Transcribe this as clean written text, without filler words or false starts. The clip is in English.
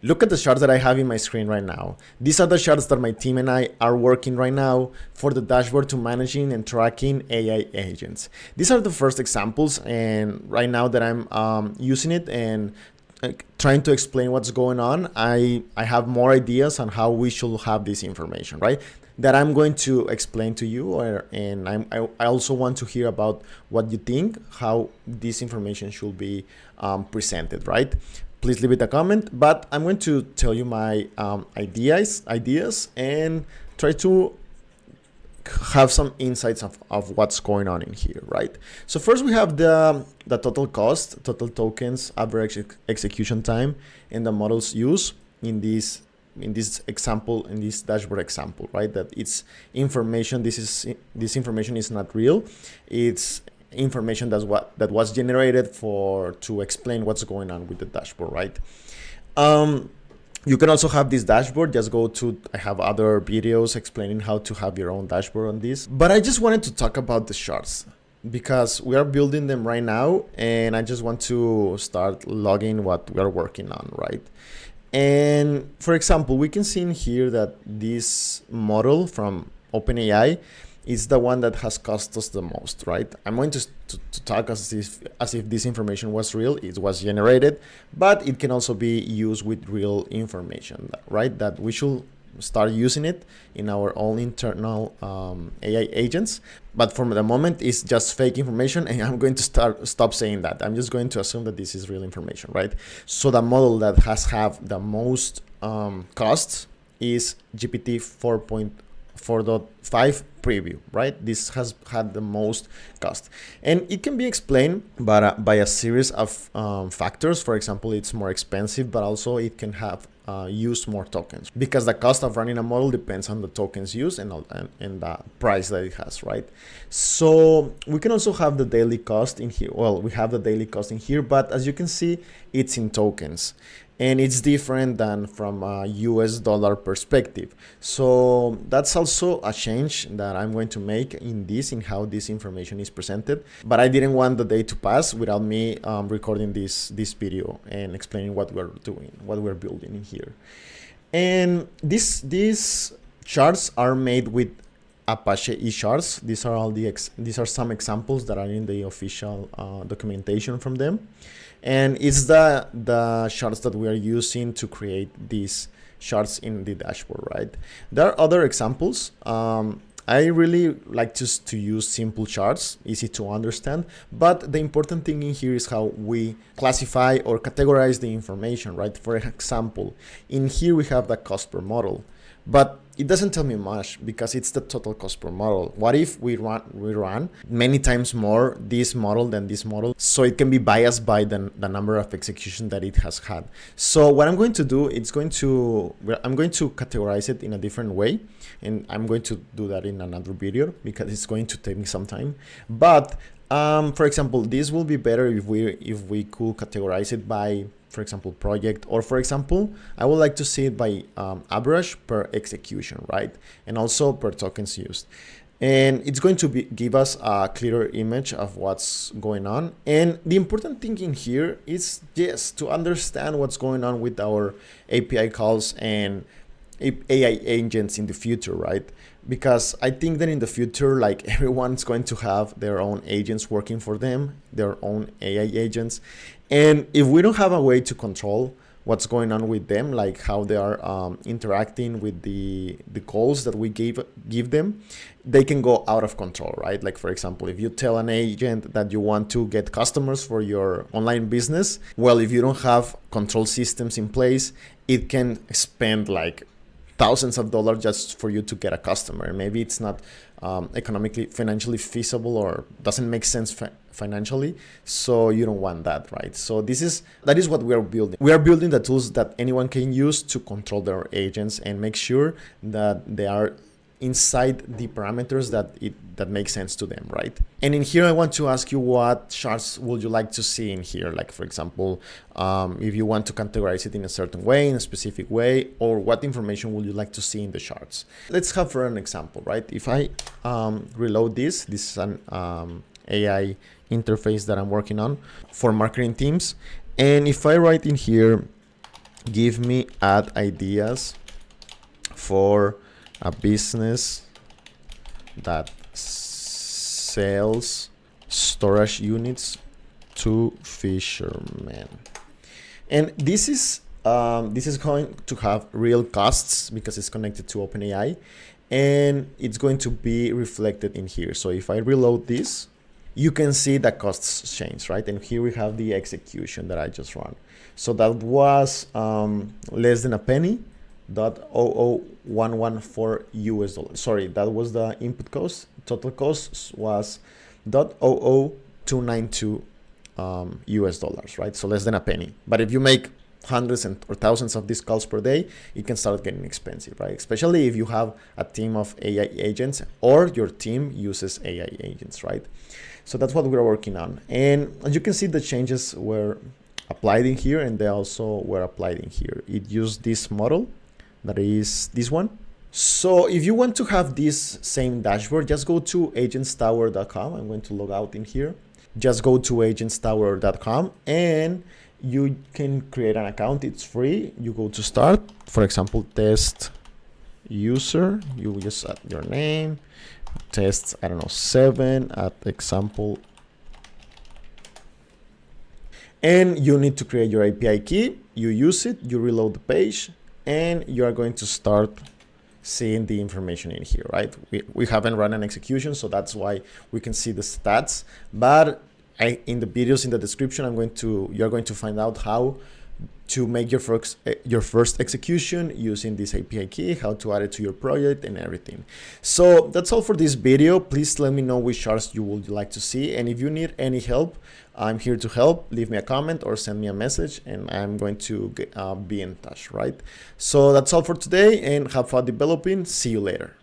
Look at the charts that I have in my screen right now. These are the charts that my team and I are working right now for the dashboard to managing and tracking AI agents. These are the first examples, and right now that I'm using it and trying to explain what's going on, I have more ideas on how we should have this information, right? That I'm going to explain to you, and I also want to hear about what you think, how this information should be presented, right? Please leave it a comment, but I'm going to tell you my ideas, and try to have some insights of what's going on in here, right? So first we have the total cost, total tokens, average execution time, and the models used in this example, in this dashboard example, right? That it's information. This information is not real. It's information that was generated to explain what's going on with the dashboard, right? You can also have this dashboard. Just go to, I have other videos explaining how to have your own dashboard on this, but I just wanted to talk about the charts because we are building them right now, and I just want to start logging what we are working on, right? And for example, we can see in here that this model from OpenAI is the one that has cost us the most, right? I'm going to talk as if this information was real. It was generated, but it can also be used with real information, right? That we should start using it in our own internal AI agents. But for the moment, it's just fake information, and I'm going to stop saying that. I'm just going to assume that this is real information, right? So the model that has have the most costs is GPT 4.5 preview, right? This has had the most cost, and it can be explained by a series of factors. For example, it's more expensive, but also it can have use more tokens, because the cost of running a model depends on the tokens used and the price that it has, right? So we can also have the daily cost in here. Well, we have the daily cost in here, but as you can see, it's in tokens, and it's different than from a US dollar perspective. So that's also a change that I'm going to make in how this information is presented. But I didn't want the day to pass without me recording this video and explaining what we're doing, what we're building in here. And these charts are made with Apache eCharts. These are some examples that are in the official documentation from them, and it's the charts that we are using to create these charts in the dashboard, right? There are other examples. I really like to use simple charts, easy to understand, but the important thing in here is how we classify or categorize the information, right? For example, in here we have the cost per model, but it doesn't tell me much because it's the total cost per model. What if we run many times more this model than this model? So it can be biased by the number of execution that it has had. So what I'm going to do, I'm going to categorize it in a different way. And I'm going to do that in another video because it's going to take me some time. But for example, this will be better if we could categorize it by, for example, project, or for example, I would like to see it by average per execution, right? And also per tokens used. And it's going to give us a clearer image of what's going on. And the important thing in here is just to understand what's going on with our API calls and AI agents in the future, right? Because I think that in the future, like, everyone's going to have their own agents working for them, their own AI agents. And if we don't have a way to control what's going on with them, like how they are interacting with the calls that we give them, they can go out of control, right? Like, for example, if you tell an agent that you want to get customers for your online business, well, if you don't have control systems in place, it can spend like thousands of dollars just for you to get a customer. Maybe it's not financially feasible, or doesn't make sense financially. So you don't want that, right? So that is what we are building. We are building the tools that anyone can use to control their agents and make sure that they are inside the parameters that make sense to them, right? And in here, I want to ask you, what charts would you like to see in here? Like, for example, if you want to categorize it in a certain way, in a specific way, or what information would you like to see in the charts? Let's have for an example, right? If I reload this is an AI interface that I'm working on for marketing teams. And if I write in here give me ad ideas for a business that sells storage units to fishermen. And this is going to have real costs because it's connected to OpenAI, and it's going to be reflected in here. So if I reload this, you can see the costs change, right? And here we have the execution that I just run. So that was less than a penny, $0.00114 US dollars. Sorry, that was the input cost. Total cost was $0.00292 US dollars, right? So less than a penny. But if you make hundreds or thousands of these calls per day, it can start getting expensive, right? Especially if you have a team of AI agents or your team uses AI agents, right? So that's what we're working on. And as you can see, the changes were applied in here, and they also were applied in here. It used this model, that is this one. So if you want to have this same dashboard, just go to agentstower.com. I'm going to log out in here. Just go to agentstower.com and you can create an account. It's free. You go to start, for example, test user. You just add your name, test, I don't know, 7 at example. And you need to create your API key. You use it, you reload the page, and you are going to start seeing the information in here, right? We haven't run an execution, so that's why we can see the stats. But in the videos in the description, you're going to find out how to make your first execution using this API key, how to add it to your project and everything. So that's all for this video. Please let me know which charts you would like to see. And if you need any help, I'm here to help. Leave me a comment or send me a message and I'm going to be in touch, right? So that's all for today and have fun developing. See you later.